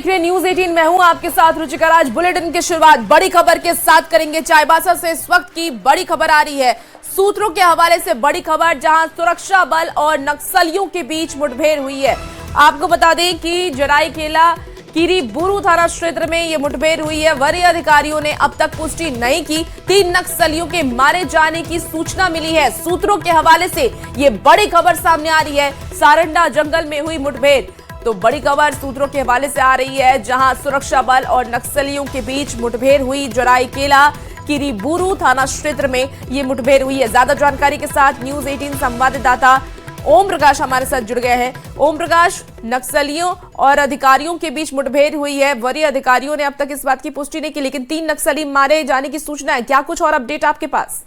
देख रहे हैं न्यूज 18। मैं हूं आपके साथ रुचिका। आज बुलेटिन की शुरुआत बड़ी खबर के साथ करेंगे। चाईबासा से इस वक्त की बड़ी खबर आ रही है, सूत्रों के हवाले से बड़ी खबर, जहां सुरक्षा बल और नक्सलियों के बीच मुठभेड़ हुई है। आपको बता दें कि जराईकेला किरीबुरू थाना क्षेत्र में यह मुठभेड़ हुई है। वरीय अधिकारियों ने अब तक पुष्टि नहीं की। 3 नक्सलियों के मारे जाने की सूचना मिली है। सूत्रों के हवाले से यह बड़ी खबर सामने आ रही है। सारंडा जंगल में हुई मुठभेड़, तो बड़ी खबर सूत्रों के हवाले से आ रही है, जहां सुरक्षा बल और नक्सलियों के बीच मुठभेड़ हुई। जराईकेला किरीबुरू थाना क्षेत्र में यह मुठभेड़ हुई है। ज्यादा जानकारी के साथ न्यूज 18 संवाददाता ओम प्रकाश हमारे साथ जुड़ गए हैं। ओम प्रकाश, नक्सलियों और अधिकारियों के बीच मुठभेड़ हुई है। वरीय अधिकारियों ने अब तक इस बात की पुष्टि नहीं की, लेकिन 3 नक्सली मारे जाने की सूचना है। क्या कुछ और अपडेट आपके पास?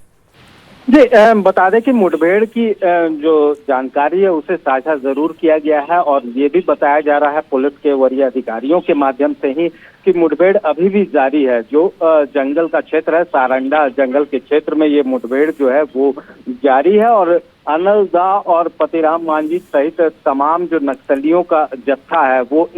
जी, बता दें कि मुठभेड़ की जो जानकारी है उसे साझा जरूर किया गया है और ये भी बताया जा रहा है पुलिस के वरीय अधिकारियों के माध्यम से ही कि मुठभेड़ अभी भी जारी है। जो जंगल का क्षेत्र है, सारंडा जंगल के क्षेत्र में ये मुठभेड़ जो है वो जारी है और अनल दा और पतिराम मांझी सहित तमाम जो नक्सलियों का जत्था है वो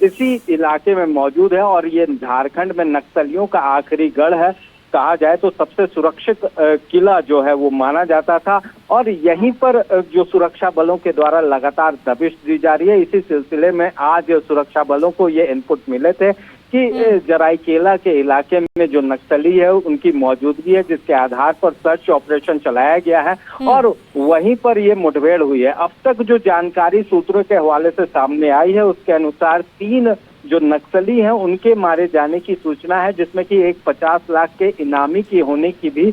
इसी इलाके में मौजूद है और ये झारखंड में नक्सलियों का आखिरी गढ़ है। कहा जाए तो सबसे सुरक्षित किला जो है वो माना जाता था और यहीं पर जो सुरक्षा बलों के द्वारा लगातार दबिश दी जा रही है। इसी सिलसिले में आज सुरक्षा बलों को ये इनपुट मिले थे कि जराईकेला के इलाके में जो नक्सली है उनकी मौजूदगी है, जिसके आधार पर सर्च ऑपरेशन चलाया गया है और वहीं पर ये मुठभेड़ हुई है। अब तक जो जानकारी सूत्रों के हवाले से सामने आई है उसके अनुसार 3 जो नक्सली हैं उनके मारे जाने की सूचना है, जिसमें कि एक 50 लाख के इनामी की होने की भी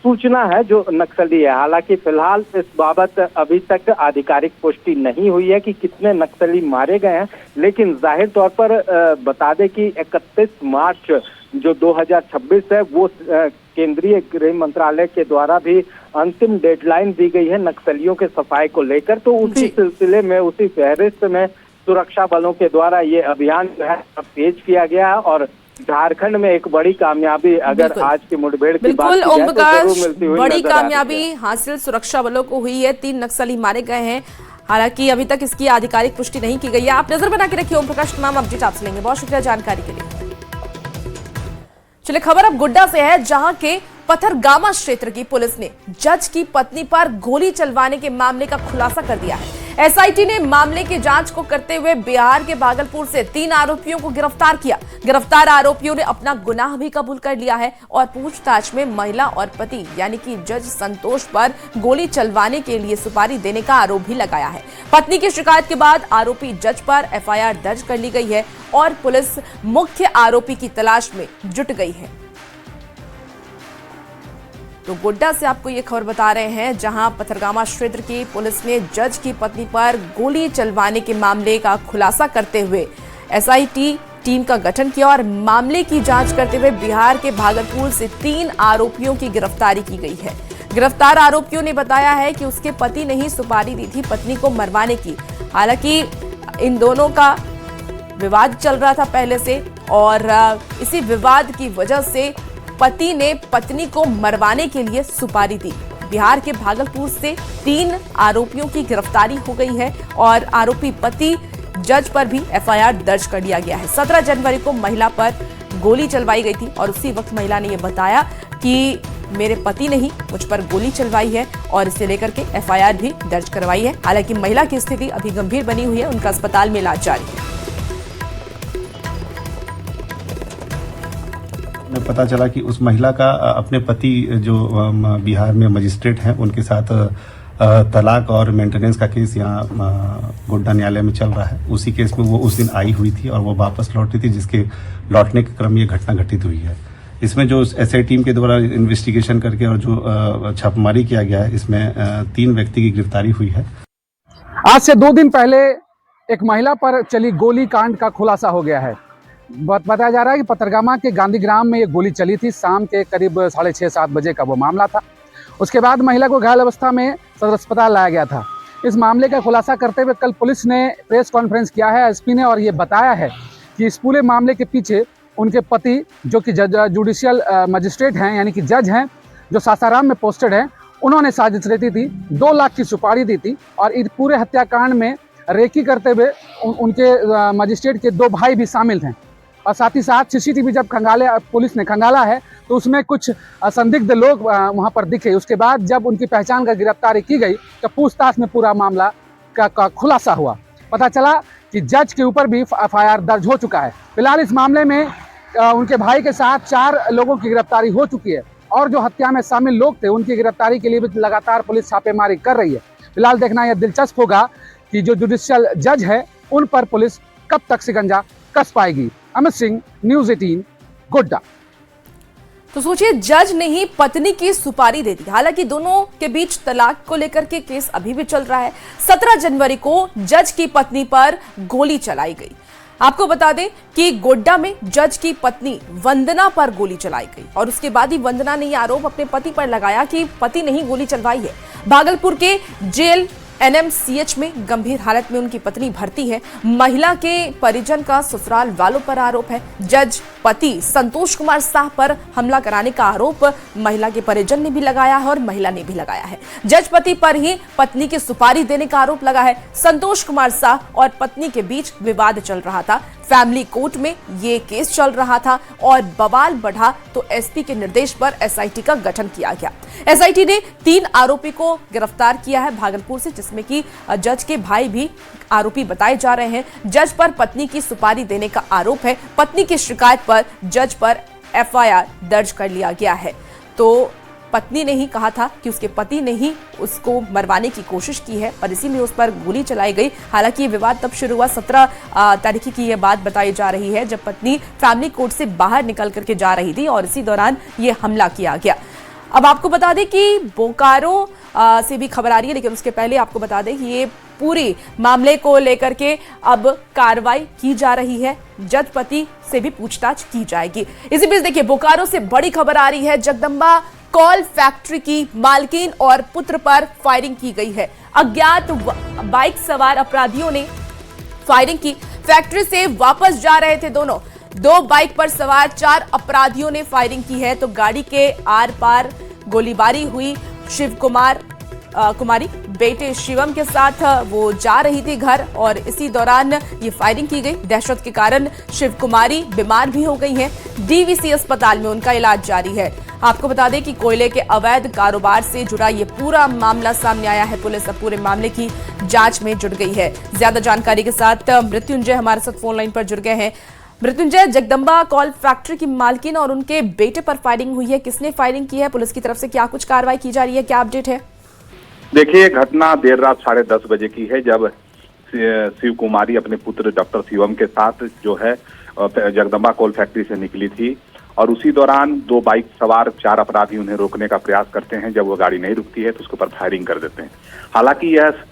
सूचना है जो नक्सली है। हालांकि फिलहाल इस बाबत अभी तक आधिकारिक पुष्टि नहीं हुई है कि कितने नक्सली मारे गए हैं, लेकिन जाहिर तौर पर बता दें कि 31 मार्च जो 2026 है वो केंद्रीय गृह मंत्रालय के द्वारा भी अंतिम डेडलाइन दी गई है नक्सलियों के सफाई को लेकर। तो उसी सिलसिले में, उसी फहरिस्त में सुरक्षा बलों के द्वारा ये अभियान जो है तेज किया गया है और झारखंड में एक बड़ी कामयाबी अगर आज की मुठभेड़ की बात की जाए तो जरूर मिलती हुई बड़ी कामयाबी हासिल सुरक्षा बलों को हुई है। 3 नक्सली मारे गए हैं। हालांकि अभी तक इसकी आधिकारिक पुष्टि नहीं की गई है। आप नजर बना के रखिए। ओम प्रकाश, तमाम अपडेट आपसे लेंगे। बहुत शुक्रिया जानकारी के लिए। चलिए, खबर अब गोड्डा से है, जहां के पथरगामा क्षेत्र की पुलिस ने जज की पत्नी पर गोली चलवाने के मामले का खुलासा कर दिया है। एसआईटी ने मामले की जांच को करते हुए बिहार के भागलपुर से 3 आरोपियों को गिरफ्तार किया। गिरफ्तार आरोपियों ने अपना गुनाह भी कबूल कर लिया है और पूछताछ में महिला और पति यानी कि जज संतोष पर गोली चलवाने के लिए सुपारी देने का आरोप भी लगाया है। पत्नी की शिकायत के बाद आरोपी जज पर एफआईआर दर्ज कर ली गई है और पुलिस मुख्य आरोपी की तलाश में जुट गई है। तो गोड्डा से आपको ये खबर बता रहे हैं, जहां पथरगामा क्षेत्र की पुलिस ने जज की पत्नी पर गोली चलवाने के मामले का खुलासा करते हुए एसआईटी टीम का गठन किया और मामले की जांच करते हुए बिहार के भागलपुर से 3 आरोपियों की गिरफ्तारी की गई है। गिरफ्तार आरोपियों ने बताया है कि उसके पति ने ही सुपारी दी थी पत्नी को मरवाने की। हालांकि इन दोनों का विवाद चल रहा था पहले से और इसी विवाद की वजह से पति ने पत्नी को मरवाने के लिए सुपारी दी। बिहार के भागलपुर से 3 आरोपियों की गिरफ्तारी हो गई है और आरोपी पति जज पर भी एफआईआर दर्ज कर लिया गया है। 17 जनवरी को महिला पर गोली चलवाई गई थी और उसी वक्त महिला ने यह बताया कि मेरे पति ने ही मुझ पर गोली चलवाई है और इसे लेकर के एफआईआर भी दर्ज करवाई है। हालांकि महिला की स्थिति अभी गंभीर बनी हुई है, उनका अस्पताल में इलाज जारी है। पता चला कि उस महिला का अपने पति जो बिहार में मजिस्ट्रेट हैं उनके साथ तलाक और मेंटेनेंस का केस यहाँ गोड्डा न्यायालय में चल रहा है। उसी केस में वो उस दिन आई हुई थी और वो वापस लौटी थी, जिसके लौटने के क्रम ये घटना घटित हुई है। इसमें जो एसआई टीम के द्वारा इन्वेस्टिगेशन करके और जो छापेमारी किया गया है, इसमें 3 व्यक्ति की गिरफ्तारी हुई है। आज से 2 दिन पहले एक महिला पर चली गोली कांड का खुलासा हो गया है। बताया जा रहा है कि पथरगामा के गांधीग्राम में ये गोली चली थी। शाम के करीब 6:30-7 बजे का वो मामला था। उसके बाद महिला को घायल अवस्था में सदर अस्पताल लाया गया था। इस मामले का खुलासा करते हुए कल पुलिस ने प्रेस कॉन्फ्रेंस किया है एसपी ने, और ये बताया है कि इस पूरे मामले के पीछे उनके पति जो कि जुडिशियल मजिस्ट्रेट हैं यानी कि जज हैं, जो सासाराम में पोस्टेड हैं, उन्होंने साजिश रची थी। 2 लाख की सुपारी दी थी और इस पूरे हत्याकांड में रेकी करते हुए उनके मजिस्ट्रेट के 2 भाई भी शामिल थे। और साथ ही साथ सीसीटीवी जब पुलिस ने खंगाला है तो उसमें कुछ संदिग्ध लोग वहां पर दिखे। उसके बाद जब उनकी पहचान कर गिरफ्तारी की गई तो पूछताछ में पूरा मामला का खुलासा हुआ। पता चला कि जज के ऊपर भी एफआईआर दर्ज हो चुका है। फिलहाल इस मामले में उनके भाई के साथ 4 लोगों की गिरफ्तारी हो चुकी है और जो हत्या में शामिल लोग थे उनकी गिरफ्तारी के लिए भी लगातार पुलिस छापेमारी कर रही है। फिलहाल देखना यह दिलचस्प होगा कि जो जुडिशियल जज है उन पर पुलिस कब तक शिकंजा कस पाएगी। अमित सिंह, न्यूज़ 18, गोड्डा। तो सोचिए, जज ने ही पत्नी की सुपारी दे दी। हालांकि दोनों के बीच तलाक को लेकर के केस अभी भी चल रहा है। 17 जनवरी को जज की पत्नी पर गोली चलाई गई। आपको बता दें कि गोड्डा में जज की पत्नी वंदना पर गोली चलाई गई और उसके बाद ही वंदना ने यह आरोप अपने पति पर लगाया कि पति ने ही गोली चलवाई है। भागलपुर के जेल एनएमसीएच में गंभीर हालत में उनकी पत्नी भर्ती है। महिला के परिजन का ससुराल वालों पर आरोप है। जज पति संतोष कुमार शाह पर हमला कराने का आरोप महिला के परिजन ने भी लगाया है और महिला ने भी लगाया है। जज पति पर ही पत्नी की सुपारी देने का आरोप लगा है। संतोष कुमार शाह और पत्नी के बीच विवाद चल रहा था। फैमिली कोर्ट में ये केस चल रहा था और बवाल बढ़ा तो एसपी के निर्देश पर एसआईटी का गठन किया गया। एसआईटी ने 3 आरोपी को गिरफ्तार किया है भागलपुर से, जिसमें कि जज के भाई भी आरोपी बताए जा रहे हैं। जज पर पत्नी की सुपारी देने का आरोप है। पत्नी की शिकायत पर जज पर एफआईआर दर्ज कर लिया गया है। तो पत्नी ने ही कहा था कि उसके पति ने ही उसको मरवाने की कोशिश की है और इसी में उस पर गोली चलाई गई। हालांकि ये विवाद तब शुरू हुआ 17 तारीख की यह बात बताई जा रही है जब पत्नी फैमिली कोर्ट से बाहर निकल करके जा रही थी और इसी दौरान ये हमला किया गया। अब आपको बता दें कि बोकारो से भी खबर आ रही है, लेकिन उसके पहले आपको बता दें कि ये पूरी मामले को लेकर के अब कार्रवाई की जा रही है। जज पति से भी पूछताछ की जाएगी। इसी बीच देखिए, बोकारो से बड़ी खबर आ रही है। जगदम्बा कॉल फैक्ट्री की मालकिन और पुत्र पर फायरिंग की गई है। अज्ञात बाइक सवार अपराधियों ने फायरिंग की। फैक्ट्री से वापस जा रहे थे दोनों। 2 बाइक पर सवार 4 अपराधियों ने फायरिंग की है तो गाड़ी के आर पार गोलीबारी हुई। शिव कुमारी बेटे शिवम के साथ वो जा रही थी घर और इसी दौरान ये फायरिंग की गई। दहशत के कारण शिव कुमारी बीमार भी हो गई हैं। डीवीसी अस्पताल में उनका इलाज जारी है। आपको बता दें कि कोयले के अवैध कारोबार से जुड़ा ये पूरा मामला सामने आया है। पुलिस अब पूरे मामले की जांच में जुट गई है। ज्यादा जानकारी के साथ मृत्युंजय हमारे साथ फोन लाइन पर जुड़ गए हैं। मृत्युंजय, जगदम्बा कॉल फैक्ट्री की मालकिन और उनके बेटे पर फायरिंग हुई है। किसने फायरिंग की है? पुलिस की तरफ से क्या कुछ कार्रवाई की जा रही है? क्या अपडेट है? देखिए, घटना देर रात 10:30 बजे की है जब शिव कुमारी अपने पुत्र डॉक्टर शिवम के साथ जो है जगदम्बा कोल फैक्ट्री से निकली थी और उसी दौरान 2 बाइक सवार 4 अपराधी उन्हें रोकने का प्रयास करते हैं। जब वो गाड़ी नहीं रुकती है तो उसके ऊपर फायरिंग कर देते हैं। हालांकि यह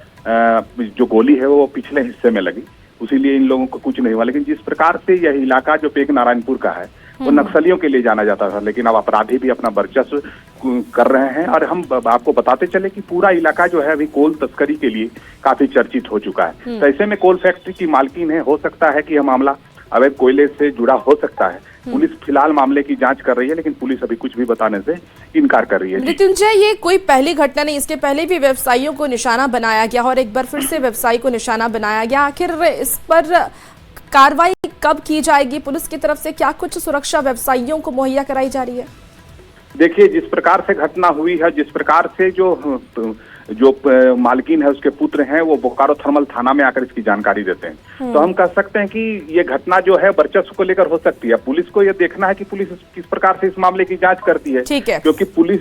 जो गोली है वो पिछले हिस्से में लगी, उसीलिए इन लोगों को कुछ नहीं हुआ। लेकिन जिस प्रकार से यह इलाका जो पेक नारायणपुर का है वो नक्सलियों के लिए जाना जाता था, लेकिन अब अपराधी भी अपना वर्चस्व कर रहे हैं। और हम आपको बताते चले कि पूरा इलाका जो है अभी कोल तस्करी के लिए काफी चर्चित हो चुका है। तो ऐसे में कोल फैक्ट्री की मालकिन है, हो सकता है कि यह मामला अवैध कोयले से जुड़ा हो सकता है। पुलिस फिलहाल मामले की जांच कर रही है, लेकिन पुलिस अभी कुछ भी बताने से इनकार कर रही है। मृत्युंजय, ये कोई पहली घटना नहीं, इसके पहले भी व्यवसायियों को निशाना बनाया गया और एक बार फिर से व्यवसायी को निशाना बनाया गया। आखिर इस पर कार्रवाई कब की जाएगी? पुलिस की तरफ से क्या कुछ सुरक्षा व्यवसायियों को मुहैया कराई जा रही है? देखिए, जिस प्रकार से घटना हुई है, जिस प्रकार से जो मालकिन है उसके पुत्र हैं वो बोकारो थर्मल थाना में आकर इसकी जानकारी देते हैं, तो हम कह सकते हैं कि ये घटना जो है वर्चस्व को लेकर हो सकती है। पुलिस को ये देखना है कि पुलिस किस प्रकार से इस मामले की जांच करती है। ठीक है, क्योंकि पुलिस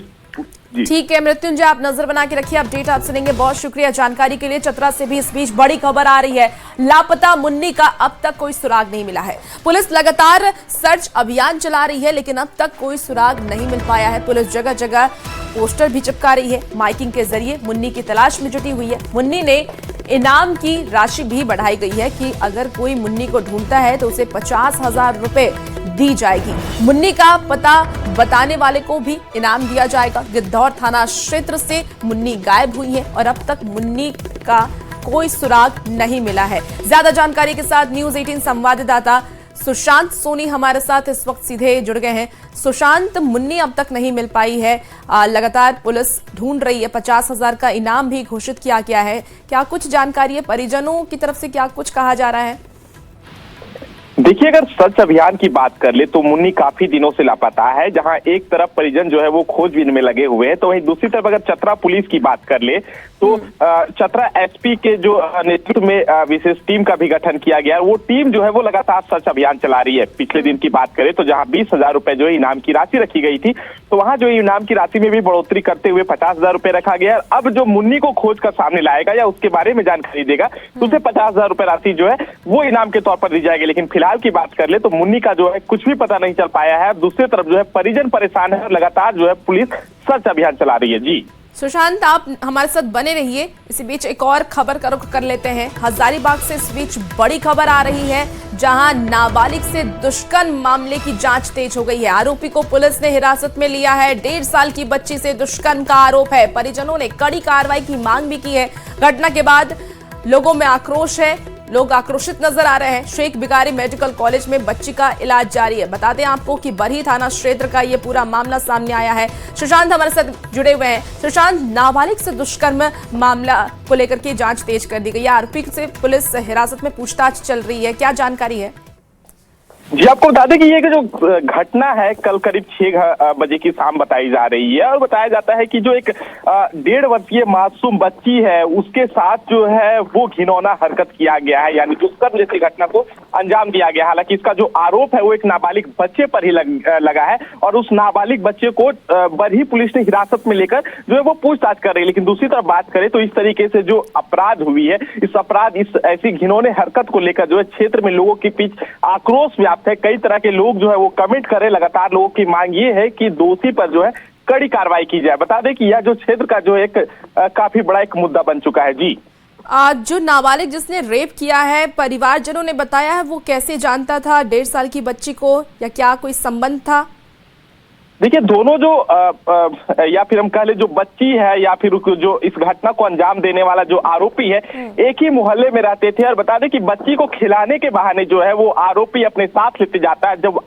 ठीक है मृत्युंजय, आप नजर बना के रखिए, अपडेट आप सुनेंगे। बहुत शुक्रिया जानकारी के लिए। चतरा से भी इस बीच बड़ी खबर आ रही है। लापता मुन्नी का अब तक कोई सुराग नहीं मिला है। पुलिस लगातार सर्च अभियान चला रही है, लेकिन अब तक कोई सुराग नहीं मिल पाया है। पुलिस जगह जगह पोस्टर भी चिपका रही है, माइकिंग के जरिए मुन्नी की तलाश में जुटी हुई है। मुन्नी ने इनाम की राशि भी बढ़ाई गई है कि अगर कोई मुन्नी को ढूंढता है तो उसे 50,000 रुपए दी जाएगी। मुन्नी का पता बताने वाले को भी इनाम दिया जाएगा। गिद्धौर थाना क्षेत्र से मुन्नी गायब हुई है और अब तक मुन्नी का कोई सुराग नहीं मिला है। ज्यादा जानकारी के साथ न्यूज़ 18 संवाददाता सुशांत सोनी हमारे साथ इस वक्त सीधे जुड़ गए हैं। सुशांत, मुन्नी अब तक नहीं मिल पाई है, लगातार पुलिस ढूंढ रही है, 50,000 का इनाम भी घोषित किया गया है। क्या कुछ जानकारी है परिजनों की तरफ से, क्या कुछ कहा जा रहा है? देखिए, अगर सर्च अभियान की बात कर ले तो मुन्नी काफी दिनों से लापता है। जहां एक तरफ परिजन जो है वो खोजबीन में लगे हुए हैं, तो वहीं दूसरी तरफ अगर चतरा पुलिस की बात कर ले तो चतरा एसपी के जो नेतृत्व में विशेष टीम का भी गठन किया गया है। वो टीम जो है वो लगातार सर्च अभियान चला रही है। पिछले दिन की बात करें तो जहां 20,000 रुपए जो है इनाम की राशि रखी गई थी, तो वहां जो इनाम की राशि में भी बढ़ोतरी करते हुए 50,000 रुपए रखा गया है। अब जो मुन्नी को खोज कर सामने लाएगा या उसके बारे में जानकारी देगा तो उसे 50,000 रुपए राशि जो है वो इनाम के तौर पर दी जाएगी। लेकिन फिलहाल की बात कर ले तो मुन्नी का जो है कुछ भी पता नहीं चल पाया है। दूसरी तरफ जो है परिजन परेशान है और लगातार जो है पुलिस सर्च अभियान चला रही है। जी सुशांत, आप हमारे साथ बने रहिए। इसी बीच एक और खबर का रुख कर लेते हैं। हजारीबाग से इस बीच बड़ी खबर आ रही है, जहां नाबालिग से दुष्कर्म मामले की जांच तेज हो गई है। आरोपी को पुलिस ने हिरासत में लिया है। 1.5 साल की बच्ची से दुष्कर्म का आरोप है। परिजनों ने कड़ी कार्रवाई की मांग भी की है। घटना के बाद लोगों में आक्रोश है, लोग आक्रोशित नजर आ रहे हैं। शेख बिगारी मेडिकल कॉलेज में बच्ची का इलाज जारी है। बता दें आपको कि बरही थाना क्षेत्र का ये पूरा मामला सामने आया है। सुशांत हमारे साथ जुड़े हुए हैं। सुशांत, नाबालिग से दुष्कर्म मामला को लेकर के जांच तेज कर दी गई है। आरोपी से पुलिस हिरासत में पूछताछ चल रही है, क्या जानकारी है? जी, आपको बता दें कि ये जो घटना है कल करीब 6 बजे की शाम बताई जा रही है और बताया जाता है कि जो एक 1.5 वर्षीय मासूम बच्ची है उसके साथ जो है वो घिनौना हरकत किया गया है, यानी दुष्कर्म जैसी घटना को अंजाम दिया गया। हालांकि इसका जो आरोप है वो एक नाबालिग बच्चे पर ही लगा है और उस नाबालिग बच्चे को बरही पुलिस ने हिरासत में लेकर जो है वो पूछताछ कर रही है। लेकिन दूसरी तरफ बात करें तो इस तरीके से जो अपराध हुई है, इस ऐसी घिनौने हरकत को लेकर जो है क्षेत्र में लोगों के बीच आक्रोश है। कई तरह के लोग जो है वो कमेंट कर रहे। लगातार लोगों की मांग ये है कि दोषी पर जो है कड़ी कार्रवाई की जाए। बता दें कि यह जो क्षेत्र का जो एक काफी बड़ा एक मुद्दा बन चुका है। जी, आज जो नाबालिग जिसने रेप किया है, परिवारजनों ने बताया है वो कैसे जानता था 1.5 साल की बच्ची को, या क्या कोई संबंध था? देखिए, दोनों जो या फिर हम कह ले जो बच्ची है या फिर जो इस घटना को अंजाम देने वाला जो आरोपी है, एक ही मोहल्ले में रहते थे। और बता दें कि बच्ची को खिलाने के बहाने जो है वो आरोपी अपने साथ लेते जाता है। जब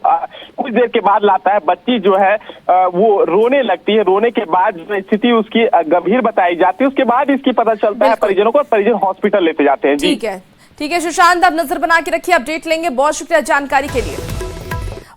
कुछ देर के बाद लाता है, बच्ची जो है वो रोने लगती है। रोने के बाद जो स्थिति उसकी गंभीर बताई जाती है। उसके बाद इसकी पता चलता है परिजनों को और परिजन हॉस्पिटल लेते जाते हैं। ठीक है सुशांत, आप नजर बना के रखिए, अपडेट लेंगे। बहुत शुक्रिया जानकारी के लिए।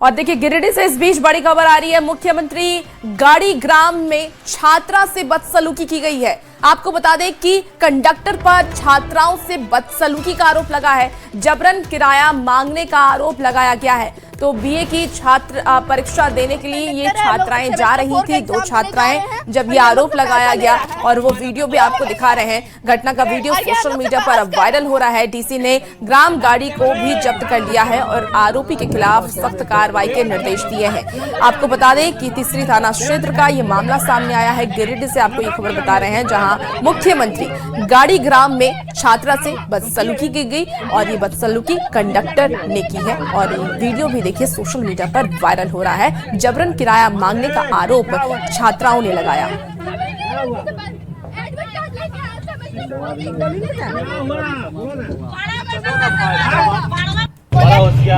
और देखिए, गिरिडीह से इस बीच बड़ी खबर आ रही है। मुख्यमंत्री गाड़ी ग्राम में छात्रा से बदसलूकी की गई है। आपको बता दें कि कंडक्टर पर छात्राओं से बदसलूकी का आरोप लगा है। जबरन किराया मांगने का आरोप लगाया गया है। तो बीए की छात्र परीक्षा देने के लिए ये छात्राएं जा रही थी। 2 छात्राएं, जब ये आरोप लगाया गया और वो वीडियो भी आपको दिखा रहे हैं। घटना का वीडियो सोशल मीडिया पर अब वायरल हो रहा है। डीसी ने ग्राम गाड़ी को भी जब्त कर लिया है और आरोपी के खिलाफ सख्त कार्रवाई के निर्देश दिए हैं। आपको बता दें कि तीसरी थाना क्षेत्र का ये मामला सामने आया है। गिरिडीह से आपको ये खबर बता रहे हैं, जहां मुख्यमंत्री गाड़ी ग्राम में छात्रा से बदसलूकी की गई और ये बदसलूकी कंडक्टर ने की है। और वीडियो भी देखिए सोशल मीडिया पर वायरल हो रहा है। जबरन किराया मांगने का आरोप छात्राओं ने लगाया।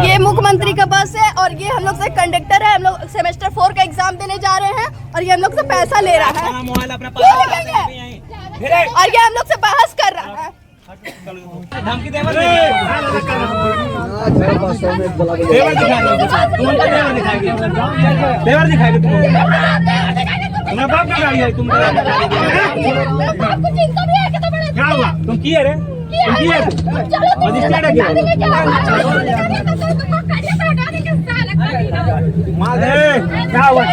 ये मुख्यमंत्री का बस है और ये हम लोग से कंडक्टर है। हम लोग सेमेस्टर 4 का एग्जाम देने जा रहे हैं और ये हम लोग से पैसा ले रहा है और ये हम लोग से बहस कर रहा है। धमकी देवर दिखाएगी तुम्हारा बाप की गाड़ी है। तुम क्या हुआ? तुम किए रे? तुम किए? मजिस्ट्रेट है क्या हुआ? क्या हुआ?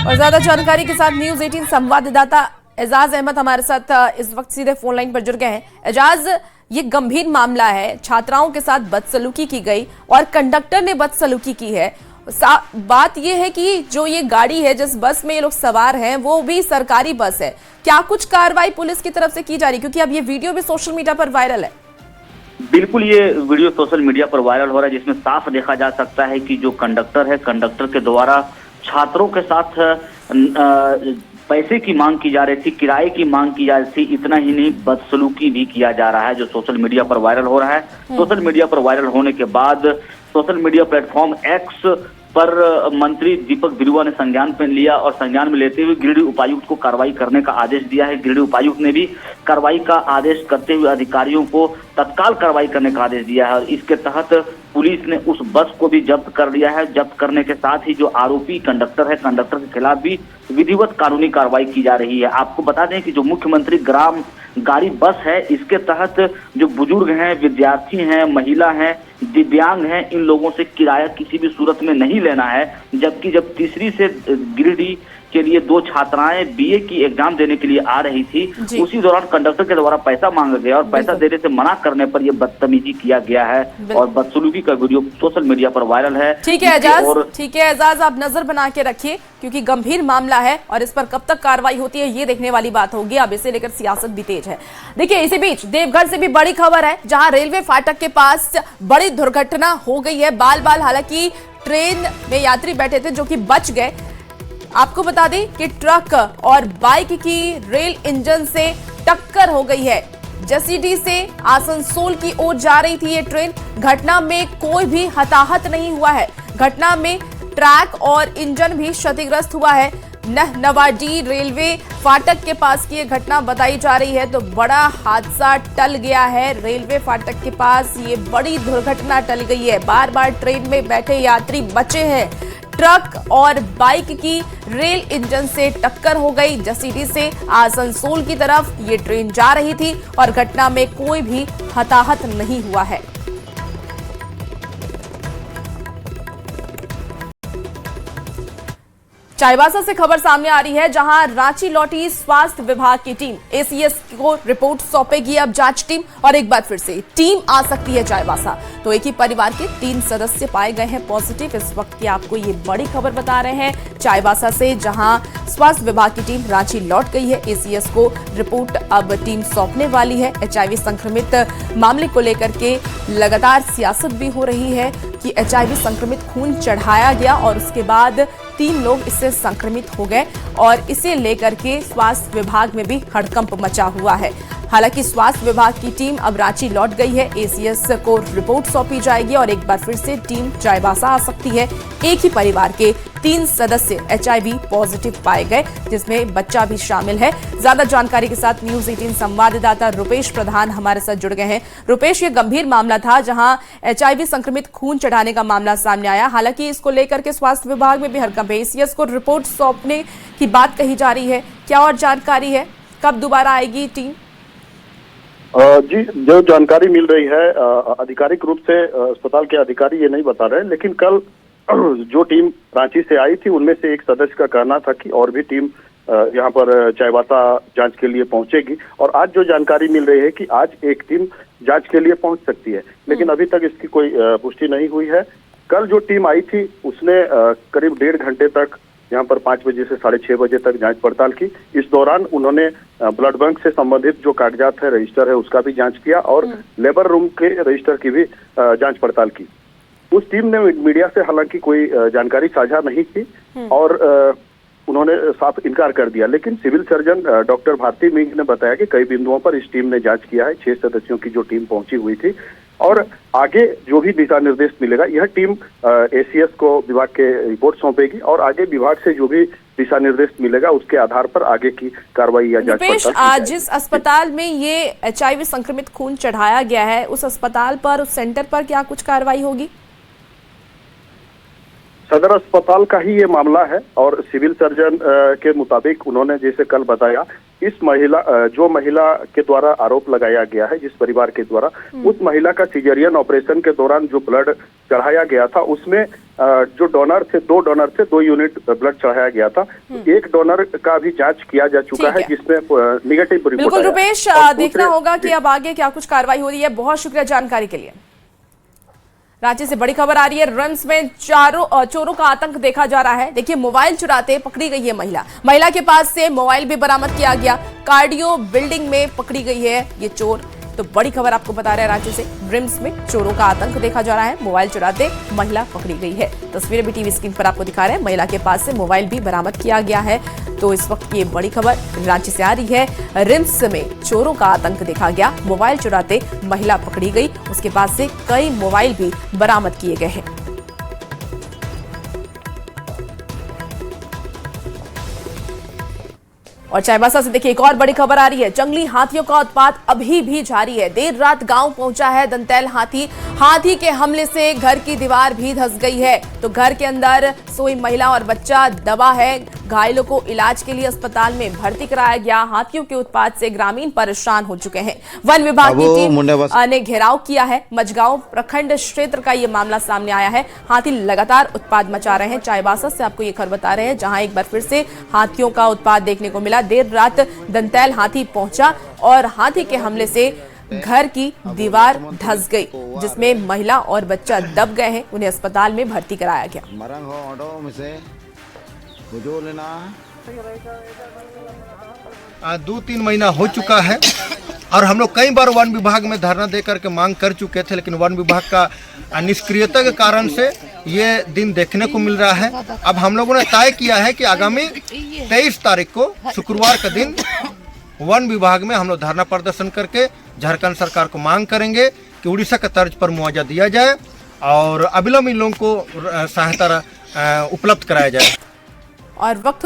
और ज्यादा जानकारी के साथ न्यूज़ 18 संवाददाता एजाज अहमद हमारे साथ इस वक्त सीधे फोन लाइन पर जुड़ गए हैं। एजाज, ये गंभीर मामला है, छात्राओं के साथ बदसलूकी की गई और कंडक्टर ने बदसलूकी की है। बात ये है कि जो ये गाड़ी है, जिस बस में ये लोग सवार हैं, वो भी सरकारी बस है। क्या कुछ कार्रवाई पुलिस की तरफ से की जा रही है, क्योंकि अब ये वीडियो भी सोशल मीडिया पर वायरल है? बिल्कुल, ये वीडियो सोशल मीडिया पर वायरल हो रहा है, जिसमें साफ देखा जा सकता है कि जो कंडक्टर है, कंडक्टर के द्वारा छात्रों के साथ पैसे की मांग की जा रही थी, किराए की मांग की जा रही थी। इतना ही नहीं, बदसलूकी भी किया जा रहा है, जो सोशल मीडिया पर वायरल हो रहा है। सोशल मीडिया पर वायरल होने के बाद सोशल मीडिया प्लेटफॉर्म एक्स पर मंत्री दीपक बिरुआ ने संज्ञान पे लिया और संज्ञान में लेते हुए गिरिडीह उपायुक्त को कार्रवाई करने का आदेश दिया है। गिरिडीह उपायुक्त ने भी कार्रवाई का आदेश करते हुए अधिकारियों को तत्काल कार्रवाई करने का आदेश दिया है और इसके तहत पुलिस ने उस बस को भी जब्त कर लिया है। जब्त करने के साथ ही जो आरोपी कंडक्टर है, कंडक्टर के खिलाफ भी विधिवत कानूनी कार्रवाई की जा रही है। आपको बता दें कि जो मुख्यमंत्री ग्राम गाड़ी बस है, इसके तहत जो बुजुर्ग हैं, विद्यार्थी हैं, महिला हैं, दिव्यांग हैं, इन लोगों से किराया किसी भी सूरत में नहीं लेना है। जबकि जब तीसरी से गिरिडीह के लिए 2 छात्राएं बीए की एग्जाम देने के लिए आ रही थी, उसी दौरान कंडक्टर के द्वारा पैसा मांगा गया और पैसा देने से मना करने पर यह बदतमीजी किया गया है और बदसलूकी का वीडियो सोशल मीडिया पर वायरल है। ठीक है एजाज, आप नजर बना के रखिए क्योंकि गंभीर मामला है और इस पर कब तक कार्रवाई होती है ये देखने वाली बात होगी। अब इसे लेकर सियासत भी तेज है। देखिए, इसी बीच देवघर से भी बड़ी खबर है, जहां रेलवे फाटक के पास बड़ी दुर्घटना हो गई है। बाल हालांकि ट्रेन में यात्री बैठे थे जो कि बच गए। आपको बता दें कि ट्रक और बाइक की रेल इंजन से टक्कर हो गई है। जसीडीह से आसनसोल की ओर जा रही थी ये ट्रेन। घटना में कोई भी हताहत नहीं हुआ है। घटना में ट्रैक और इंजन भी क्षतिग्रस्त हुआ है। नवाडी रेलवे फाटक के पास की ये घटना बताई जा रही है, तो बड़ा हादसा टल गया है। रेलवे फाटक के पास ये बड़ी दुर्घटना टल गई है। बार ट्रेन में बैठे यात्री बचे हैं। ट्रक और बाइक की रेल इंजन से टक्कर हो गई। जसीडीह से आसनसोल की तरफ ये ट्रेन जा रही थी और घटना में कोई भी हताहत नहीं हुआ है। चाईबासा से खबर सामने आ रही है, जहां रांची लौटी स्वास्थ्य विभाग की टीम एसीएस को रिपोर्ट सौंपेगी अब जांच टीम। और एक बार फिर से टीम आ सकती है चाईबासा। तो एक ही परिवार के 3 सदस्य पाए गए हैं पॉजिटिव। इस वक्त की आपको ये बड़ी खबर बता रहे हैं चाईबासा से, जहां स्वास्थ्य विभाग की टीम रांची लौट गई है। एसीएस को रिपोर्ट अब टीम सौंपने वाली है। एचआईवी संक्रमित मामले को लेकर के लगातार सियासत भी हो रही है कि एचआईवी संक्रमित खून चढ़ाया गया और उसके बाद 3 लोग इससे संक्रमित हो गए और इसे लेकर के स्वास्थ्य विभाग में भी हड़कंप मचा हुआ है। हालांकि स्वास्थ्य विभाग की टीम अब रांची लौट गई है। एसीएस को रिपोर्ट सौंपी जाएगी और एक बार फिर से टीम चाईबासा आ सकती है। एक ही परिवार के 3 सदस्य एचआईवी पॉजिटिव पाए गए, जिसमें बच्चा भी शामिल है। ज्यादा जानकारी के साथ न्यूज 18 संवाददाता रुपेश प्रधान हमारे साथ जुड़ गए हैं। रुपेश, ये गंभीर मामला था जहां एचआईवी संक्रमित खून चढ़ाने का मामला सामने आया। हालांकि इसको लेकर के स्वास्थ्य विभाग में भी हड़कंप है। एसीएस को रिपोर्ट सौंपने की बात कही जा रही है, क्या और जानकारी है? कब दोबारा आएगी टीम? जी, जो जानकारी मिल रही है आधिकारिक रूप से अस्पताल के अधिकारी ये नहीं बता रहे, लेकिन कल जो टीम रांची से आई थी उनमें से एक सदस्य का कहना था कि और भी टीम यहाँ पर चाईबासा जांच के लिए पहुंचेगी। और आज जो जानकारी मिल रही है कि आज एक टीम जांच के लिए पहुंच सकती है, लेकिन अभी तक इसकी कोई पुष्टि नहीं हुई है। कल जो टीम आई थी उसने करीब 1.5 घंटे तक यहाँ पर 5 बजे से 6:30 बजे तक जांच पड़ताल की। इस दौरान उन्होंने ब्लड बैंक से संबंधित जो कागजात है, रजिस्टर है, उसका भी जांच किया और लेबर रूम के रजिस्टर की भी जांच पड़ताल की। उस टीम ने मीडिया से हालांकि कोई जानकारी साझा नहीं की और उन्होंने साफ इनकार कर दिया। लेकिन civil surgeon doctor Bharti Ming ने बताया कि कई बिंदुओं पर इस टीम ने जांच किया है। 6 सदस्यों की जो टीम पहुंची हुई थी और आगे जो भी दिशा निर्देश मिलेगा, यह टीम एसीएस को विभाग के रिपोर्ट सौंपेगी और आगे विभाग से जो भी दिशा निर्देश मिलेगा उसके आधार पर आगे की कार्रवाई या जांच पड़ताल। आज जिस अस्पताल में ये एचआईवी संक्रमित खून चढ़ाया गया है, उस अस्पताल पर, उस सेंटर पर क्या कुछ कार्रवाई होगी? सदर अस्पताल का ही ये मामला है और सिविल सर्जन के मुताबिक उन्होंने जैसे कल बताया, इस महिला जो महिला के द्वारा आरोप लगाया गया है, जिस परिवार के द्वारा, उस महिला का सिजेरियन ऑपरेशन के दौरान जो ब्लड चढ़ाया गया था उसमें जो डोनर थे, 2 डोनर थे, 2 यूनिट ब्लड चढ़ाया गया था। एक डोनर का भी जांच किया जा चुका है जिसमें निगेटिव रिपोर्ट। बिल्कुल रुपेश, देखना होगा कि अब आगे क्या कुछ कार्रवाई हो रही है। बहुत शुक्रिया जानकारी के लिए। रांची से बड़ी खबर आ रही है, रिम्स में चोरों का आतंक देखा जा रहा है। देखिए, मोबाइल चुराते पकड़ी गई है महिला के पास से मोबाइल भी बरामद किया गया। कार्डियो बिल्डिंग में पकड़ी गई है ये चोर। तो बड़ी खबर आपको बता रहे हैं रांची से, रिम्स में चोरों का आतंक देखा जा रहा है। मोबाइल चुराते महिला पकड़ी गई है। तस्वीरें भी टीवी स्क्रीन पर आपको दिखा रहे हैं। महिला के पास से मोबाइल भी बरामद किया गया है। तो इस वक्त की ये बड़ी खबर रांची से आ रही है। रिम्स में चोरों का आतंक देखा गया। मोबाइल चुराते महिला पकड़ी गई, उसके पास से कई मोबाइल भी बरामद किए गए हैं। और चाईबासा से देखिए एक और बड़ी खबर आ रही है। जंगली हाथियों का उत्पात अभी भी जारी है। देर रात गांव पहुंचा है दंतैल हाथी। हाथी के हमले से घर की दीवार भी धंस गई है, तो घर के अंदर सोई महिला और बच्चा दबा है। घायलों को इलाज के लिए अस्पताल में भर्ती कराया गया। हाथियों के उत्पात से ग्रामीण परेशान हो चुके हैं। वन विभाग की टीम ने घेराव किया है। मझगांव प्रखंड क्षेत्र का ये मामला सामने आया है। हाथी लगातार उत्पात मचा रहे हैं। चाईबासा से आपको ये खबर बता रहे हैं, जहां एक बार फिर से हाथियों का उत्पात देखने को मिला। देर रात दंतैल हाथी पहुंचा और हाथी के हमले से घर की दीवार धंस गई, जिसमें महिला और बच्चा दब गए हैं। उन्हें अस्पताल में भर्ती कराया गया। 2-3 महीना हो चुका है और हम लोग कई बार वन विभाग में धरना देकर के मांग कर चुके थे, लेकिन वन विभाग का निष्क्रियता के कारण से ये दिन देखने को मिल रहा है। अब हम लोगों ने तय किया है कि आगामी 23 तारीख को शुक्रवार का दिन वन विभाग में हम लोग धरना प्रदर्शन करके झारखंड सरकार को मांग करेंगे कि उड़ीसा का तर्ज पर मुआवजा दिया जाए और अविलंब इन लोगों को सहायता उपलब्ध कराया जाए। और वक्त